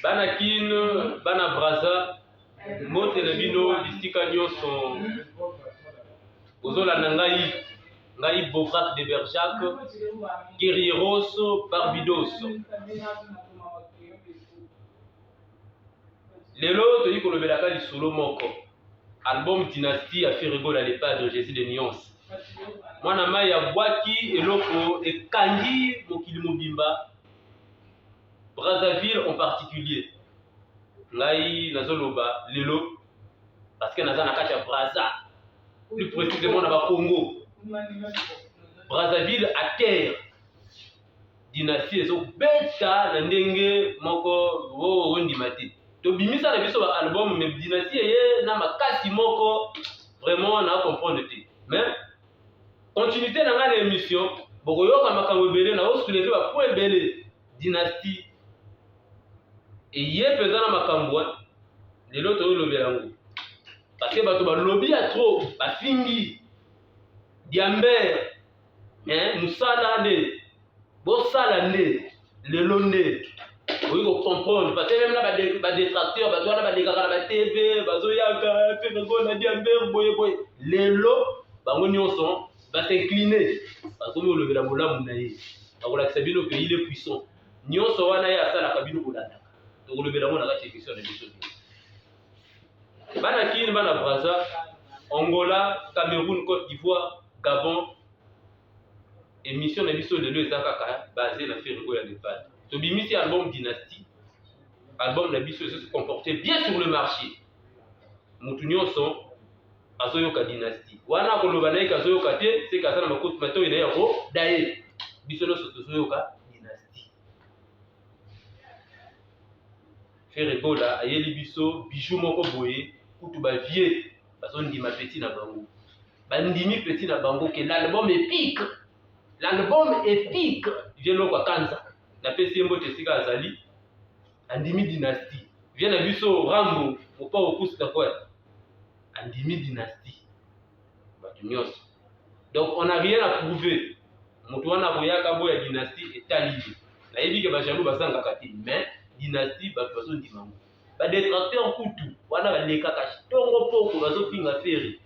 Bana kin, bana braza, mote na bino bisika nyonso. Ozola na ngai Bovrac de Berjac, Guerrieros Barbidos. Lelo toyi kolobelaka lisolo moko. Album Dynastie a fait rigoler les pas de Jésus de Nyons. Mwana mai ya bwaki eloko ekangi mokili mobimba. Brazzaville en particulier. Ngai nazoloba lelo parce que naza na kati ya Brazza. Plus précisément dans le Congo. Brazzaville à terre. Dynastie ezo beta na ndenge moko wo ndimati. To bimisa na biso ba album mais Dynastie ye na makasi moko vraiment na comprendre te. Mais continuité na ngana émission boko yoka makambo ebele na osoulever ba point ebele Dynastie et ye peza na makambo lelo to lobela ngo. Parce que bato ba lobby a trop ba fingi diamber musala nde bo sala nde lelo nde oui ko comprendre parce que même là ba détracteur ba doit ba dekaka na TV bazo yaka fait ngo na diamber boye lelo bango nyonso va s'incliner parce que mo lobela molamu na ye ba ko la sabino que il est puissant nyonso wana ya sala kabino kolanda to lobela mo na ka question de biso. Bana kin, bana Brazza, Angola, Cameroun, Côte d'Ivoire, Gabon, émission de biso de l'Ezakaka basée na Ferrigo ya Nepal. To bimisi album Dynastie, album na biso se comportait bien sur le marché. Mutu nyonso azoyoka Dynastie. Wana koloba na ikazoyoka te, c'est ka sana makoto mato ina yako dae. Biso no sotozoyoka Dynastie. Ferrigo la ayeli biso bijou moko boye. Kutu ba vie bazo ndima petit na bango bandimi petit na bango que l'album épique vient kwa kanza na pesi mbote sika azali andimi Dynastie vient na biso Rambo opa okusta kwa andimi Dynastie batu nyos. Donc on a rien à prouver mutu wana boyaka boya Dynastie etali na yebi ke ba jaloux basanga kati mais Dynastie batu bazo ndima ba détracteur kutu wana ba lekaka tongo poko bazo finga feri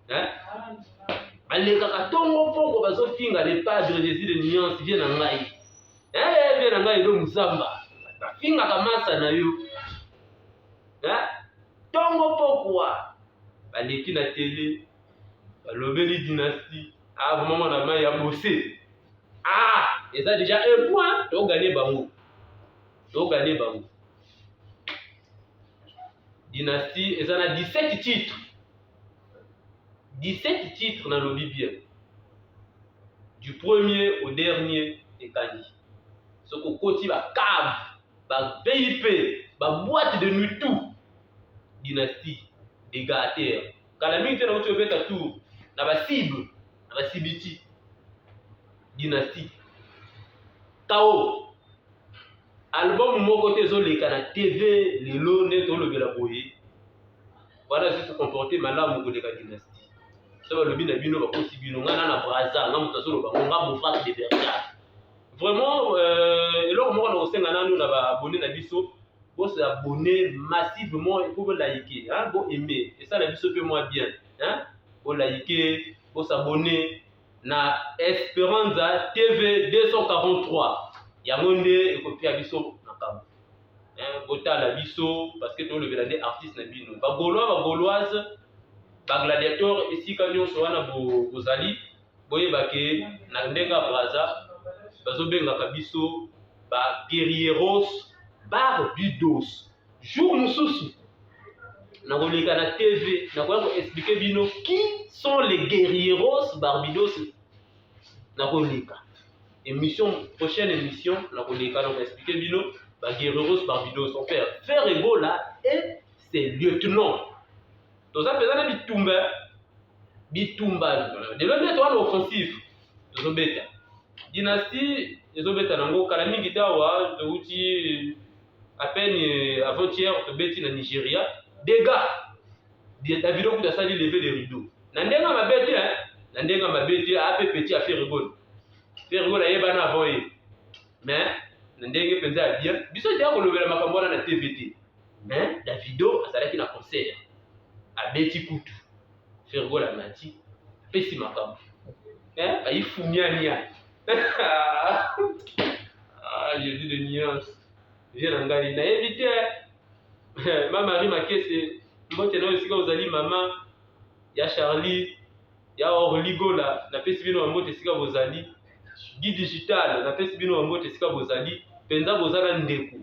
ba lekaka tongo poko bazo finga les pas de Jésus de Nyons vient na ngai vient na ngai do musamba ba finga kamasa na yo tongo poko wa ba leki na télé ba lobeli Dynastie vraiment na mai ya bossé et ça déjà un point to gagner bango Dynastie, et ça a 17 titres. 17 titres dans le bien. Du premier au dernier, et Kani. Ce qu'on continue à cave, à BIP, à boîte de nuit tout. Dynastie, des gars à terre. Quand la minute est dans le tour, dans la cible, dans la cibiti. Dynastie. K.O. Album mon côté zoleka na TV lelo neto lobela boye voilà c'est se comporter malamu ko leka Dynastie ça va lobi na bino ba kosi bino ngana na Brazza nga mutaso loba nga Bovrac de Berjac vraiment eloko moko na kosenga nanu na ba abonné na biso bo se abonner massivement et pour liker bo aimer et ça la biso peut moi bien bo liker bo s'abonner na Esperanza TV 243 Yamonde et copie à biso nakam bota la biso parce que to le velande artiste na bino ba gauloise ba gladiateur ici quand nyonso wana bozali boye bake na ndenga Brazza bazo benga ka biso ba Guerrieros Barbidos jour mususu na koleka na TV na ko expliquer bino qui sont les Guerrieros Barbidos na koleka prochaine émission, on va expliquer Bino, Guerrieros Barbidos, son père, Ferrigo là, et ses lieutenants. Donc ça faisait un bitumba. De l'autre côté, on offensif. Ils ont bêta. Dynastie, ils ont bêta. Nango, Kalami Gitawa, à peine avant-hier, ils ont bêta dans Nigeria. Des gars, la vidéo que tu as sali lever les rideaux. Nandenga ma bêta, à peu petit à Ferrigo. Ferrigo la yeba na voye mais na ndenge penza ya bien biso te kolobela makambo wana na TVT mais Davido azalaki na concert abeti kutu Fergola mati pesi makambo aifumiania j'ai dit de nuance viens na ngai na éviter ma Marie Makese mbote na esika ozali mama ya Charlie ya Orligola na pesi bino mbote esika bozali Guy Digital na pesi bino mbote esika bozali penza bozala ndeko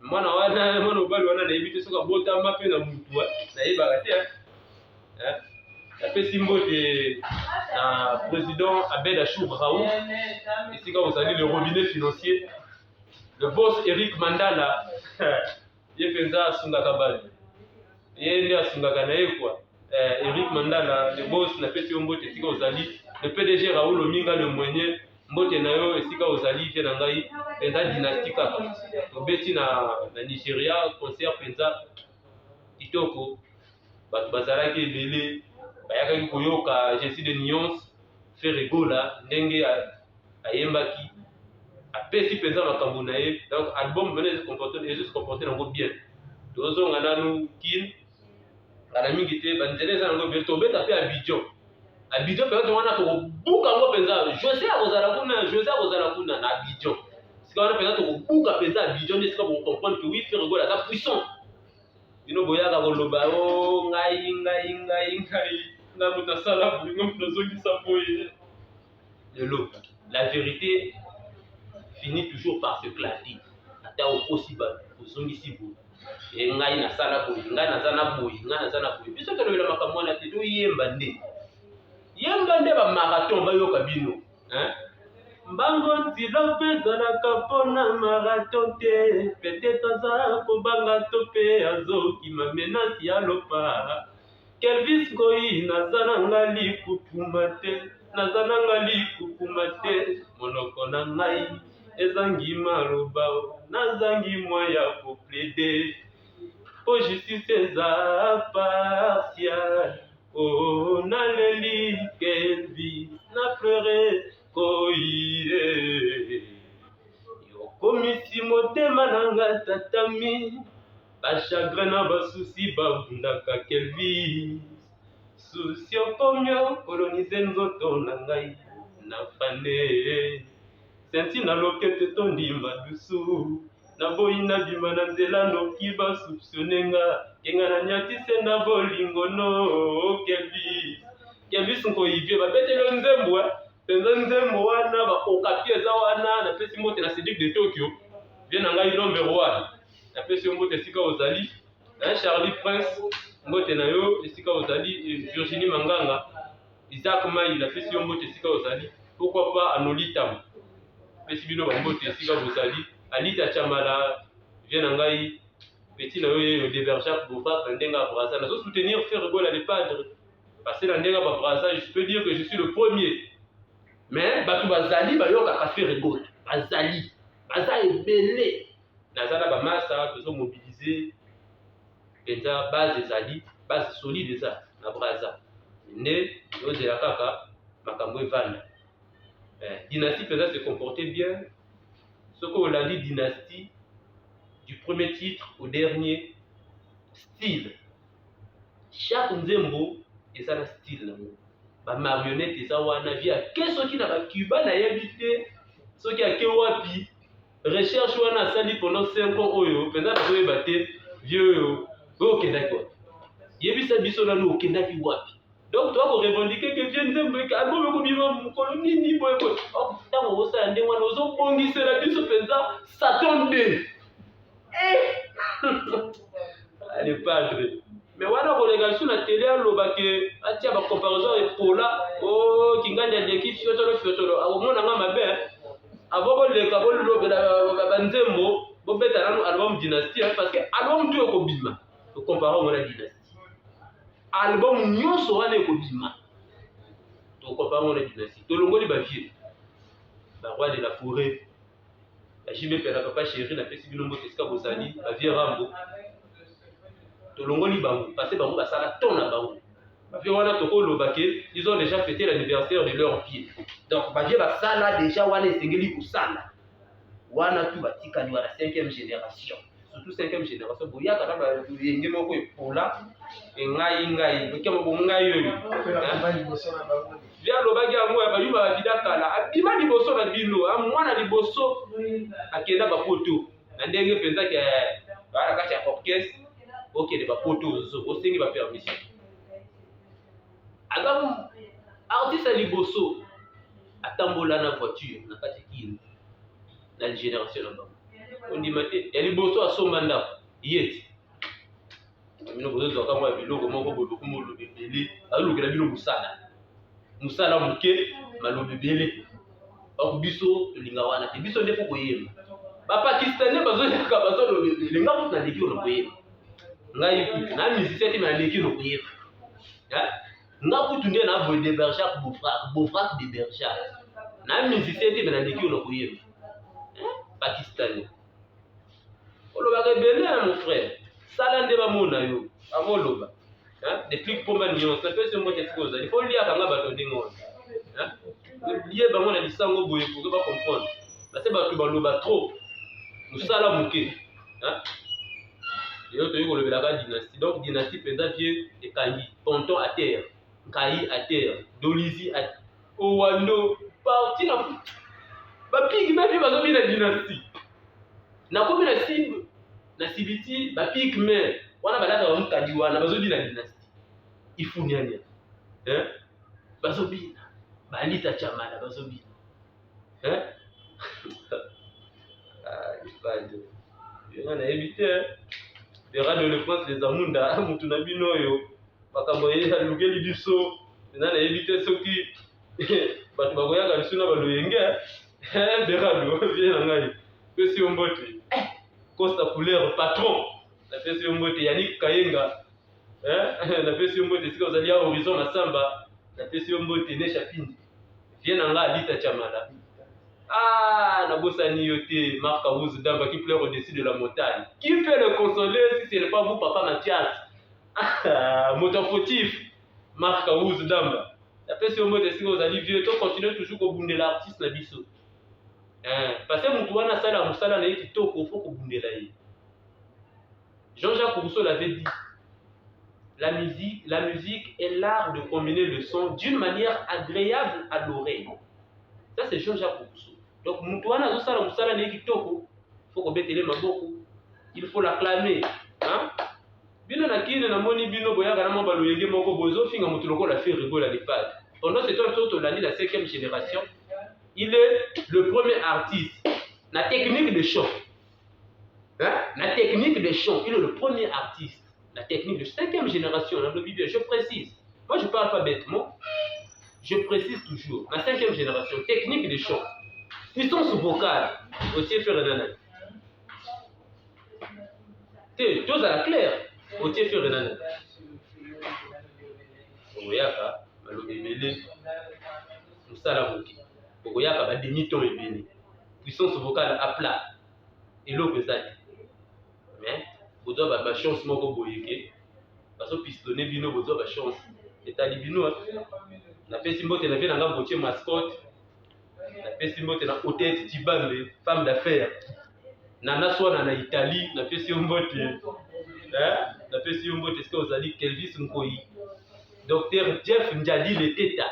mwana wana mwana obali wana na éviter soka botama pe na mutu na yebaka te na pesi mbote na président Abed Achou Raouf esika bozali le robinet financier le boss Eric Mandala ye penza asungaka bali ye nde asungaka na ye kwa Eric Mandala le boss na pesi mbote esika ozali le PDG Raoul Ominga le moyen mbote na yo esika ozali te na ngai penza dynastie kaka tobeti na Nigeria concert penza kitoko bato bazalaki ebele bayakaki koyoka Jessie de nuance Fergola ndenge ayembaki apesi penza makambo na ye donc album venait se comporter nango bien tozonga nanu kin kana mingi te banzela eza nango bien tobeta mpe Abidjan penza wana tokobuka ngo penza José akozala kuna na Abidjan sika wana penza tokobuka penza Abidjan nde sika bocomprendre que oui Fergola aza puissant bino boyaka koloba o ngai na mutu asala bolingo mutu azongisa boye lelo la vérité finit toujours par se clater ata okosi ozongisi boye ngai nasala boye ngai naza na boye biso tolobela makambo wana te toyemba nde bamarathon bayoka bino mbango ntilo mpe ezalaka mpona marathon te peut-être aza kobanga to mpe azokima menasi ya lopa Kelvis Ngoi naza nanga likukuma te monoko na ngai ezangi maloba nazangi mwa ya koplede po justice eza partial oh naleli Kelvis na pleure koye yokomisi motema nanga tatami bachagrin na basusi babundaka Kelvis susi okomio kolonize nzoto na ngai na fane senti na lokete tondimba dusu na boyi na bima na nzela noki basupsione nga kenga na nyatise na bolingo no Kelvis nkoyivie babetelo nzembo penza nzembo wana baokapi eza wana na pesi mbote na Cédric de Tokyo vie na ngai l'homme roi na pesi mbote esika ozali Charlie Prince mbote na yo esika ozali Virginie Manganga Isaac Mai na pesi mbote esika ozali pourquoi pas Anolita pesi bino bambote esika ozali Alita Chamala vie na ngai petit na yo de Berjac Bofa ndenga Braza na soutenir Fergola les padres parce que na ndenga ba Braza je peux dire que je suis le premier mais bato bazali bayokaka Fergola bazali baza ebele nazala bamasa tozomobilize penza base ezali base solide eza na Braza nde yozela kaka makambo evanda dynastie penza se comporter bien ce qu'on a dit dynastie du premier titre au dernier style chaque nzembo eza na style nango bamarionnette eza wana via ke soki na bacuba nayebi te soki ake wapi recherche wana asali pendant 5 ans oyo penza nazoyeba te vie oyo okendaki wapi yebisa biso nanu okendaki wapi donc toa korevendike ke vie nzembo album ekobima mokolo nini boye ntango osala ndenge wana ozobongisela biso penza Satan nde ale padre mais wana kolega biso na tele aloba ke atia bacomparaison epola o kingandi aleki fiotolo akomonanga mabe abokoleka bolobela banzembo bobeta nano album dynastie parce que album tu ekobima tokompara ngo na dynastie album nyonso wana ekobima tokompara ngo na dynastie tolongoli bavie baroi de la forêt JB Pela Papa Chéri na pesi bino mbote esika bozali bavie Rambo tolongoli bango parce que bango basala ton na bango bavie wana tokoloba ke ils ont déjà fêté l'anniversaire de leur pied donc bavie basala déjà wana esengeli kosala wana tu batikali wana 5e génération surtout 5e génération boyaka na bayenge moko epola engai okema bongai oyo via lobaki yango ya bayuba bavida kala abima liboso na bino mwana liboso akenda bapoto na ndenge mpenza ke bana kati ya orchestre okende bapoto ozo osengi bapermission aza artiste liboso atambola na voiture na kati kino na génération na bango ondima te ya liboso asomba ndako yeti bino bozozwaka mwa biloko moko boloko molobi ebele azolukela bino mosala moke malobi ebele bakubiso tolinga wana te biso nde po koyemba bapakistanais bazoyaka bazolobi ebele nga kutu naleki ono koyemba ngai kutu na musicien te me naleki ono koyemba nga kutu nde na voye de Bergerac Beaufrac de Bergerac na musicien te me naleki ono koyemba pakistanais olobaka ebele ya mon frère sala nde bamona yo avoloba déclic pomba nuance na pesi mbote sika ozali fo liaka nga bato ndenge wana lie bango na lisango boye poke bacomprendre base bato baloba trop mosala moke leyo toyi kolobelaka dynastie donc dynastie mpenza vie ekangi ponton à terre nkai à terre dolizi owando parti na bapigi na vie bazobi na dynastie nakomi na sibiti bapigme wana balata bamukadi wana bazobina dynastie ifuniania bazobina balita chamala bazobina ifado yonga nayebi te bera de le prince les amunda mutu na bino oyo makambo ye alukeli biso ena nayebi te soki bato bakoyaka biso na baloyenge berado vie na ngai pesi yo mbote Costa couleur patron na pesi yo mbote Yannick Kayenga na pesi yo mbote sika ozali ya horizon masamba na pesi yo mbote ne chapindi vie na nga alita chamala na bosani yo te Marc Awuzu Damba qui pleure au-dessus de la montagne. Qui peut le consoler si ce n'est pas vous, papa Mathias? Moto fautif Marc Awuzu Damba. Après si on me dit que vous allez vieux, tu continues toujours au bout de l'artiste na biso. Parce que mutu wana sala musala na yiki toko faut ko bundela yi. Jean-Jacques Rousseau l'avait dit. La musique est l'art de combiner le son d'une manière agréable à l'oreille. Ça c'est Jean-Jacques Rousseau. Donc mutu wana zo sala musala na yiki toko faut ko betele maboko. Il faut l'acclamer, Bino na kine na moni bino boyaka na mobalo yenge moko bozo finga mutu loko la fait rigoler à l'EHPAD. Pendant ce temps tout l'année la 5e génération, il est le premier artiste. La technique de chant. La technique de chant, il est le premier artiste. La technique de 5e génération, je précise. Moi je parle pas bêtement. Je précise toujours. La 5e génération, technique de chant. Puissance vocale. Aussi faire un analyse. Tous à la claire. Aussi faire un analyse. Ouyaka, malobébélé, musala moki. Ouyaka, ba demi-ton ebélé. Puissance vocale à plat. Et l'eau pesade. Mais, vous avez ma chance, mon boyeke. Parce que pistonné bino, vous avez ma chance. Et t'as dit bino, na fait simbote na vie na nga botier mascotte. Na fait simbote na hôtel Tibambe, femme d'affaires. Nana soit na Italie, na fait simbote. Na fait simbote, est-ce que vous avez dit Kelvis Nkoyi? Docteur Jeff Ndjadi le Teta.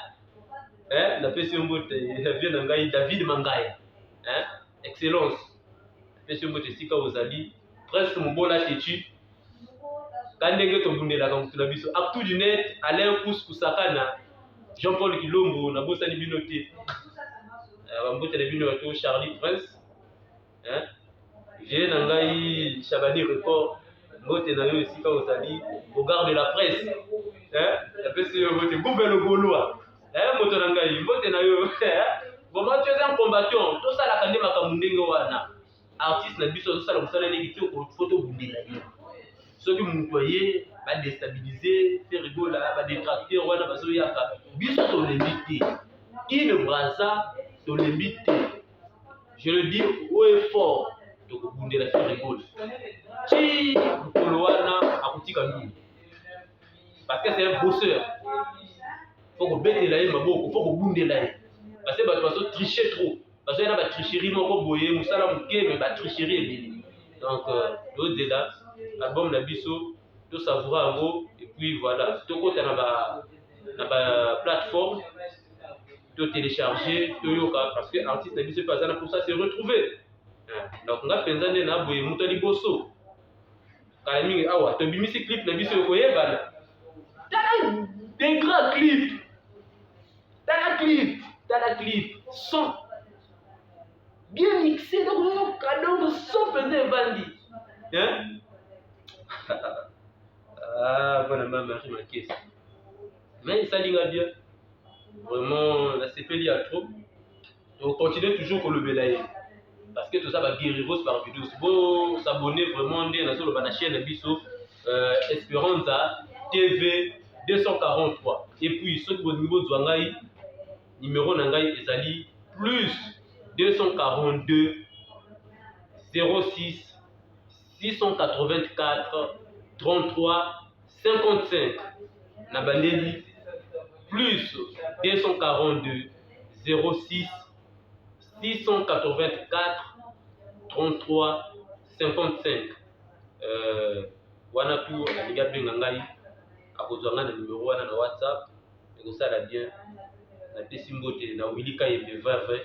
Na fait simbote, vient na ngai David Mangaya. Excellence. Na fait simbote sika vous avez dit presque mobola tetu. Kandenge tombundela ka mutula biso. Actu du net, Alain Kusakana. Jean-Paul Kilombo, na bosani binoté. Bambote na bino to Charlie Prince. J'ai nangai Chabani Record. Mbote na yo esika ozali au garde de la presse. Après c'est mbote gouverne Gaulois. Mbote na ngai mbote na yo. Vraiment tu es un combattant. To sala kande makamundenge wana. Artiste na biso to sala musala ne kitoko ko photo bundela yo. Soki mutoye va déstabiliser, faire rigoler, va détracter wana baso yaka. Biso to limité. Qui ne brasa to limité. Je le dis haut et fort. Donc bundela faire rigoler. Chi kolowana akutika nini. Parce que c'est un bosseur. Faut que betela ye maboko, faut que bundela ye. Parce que bato baso tricher trop. parce que y a une tricherie moko boye musala muke mais ba tricherie ebele. Donc d'autres là album na biso to savourer yango et puis voilà to kota na ba plateforme to télécharger to yoka parce que artiste na biso pas pour ça se retrouver. Donc nga penza nde na boye muto liboso kala mingi awa to bimisi clip na biso oyebana tala des grands clips tala clip son bien mixé donc cadeau son penza bandi hein. Ah voilà maman je m'inquiète mais ça linga bien vraiment la CPL a trop donc continuez toujours pour le belayer parce que tout ça va guérir par vidéo. Si vous s'abonnez vraiment sur la chaîne Bisso Esperanza TV 243. Et puis, ce que vous niveau de numéro Nangai Ezali plus 242 06 684 33 55. Nabandeli plus 242 06 684 33 55. Wana tu aliga benga ngai akozwanga na numéro wana na WhatsApp ekosala bien na pesi mbote na wilika yembe vave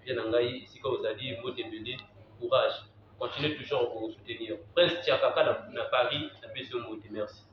bien na ngai esika ozali mbote ebele courage continuez toujours à vous soutenir Prince Tiakaka na Paris na pesi mbote merci.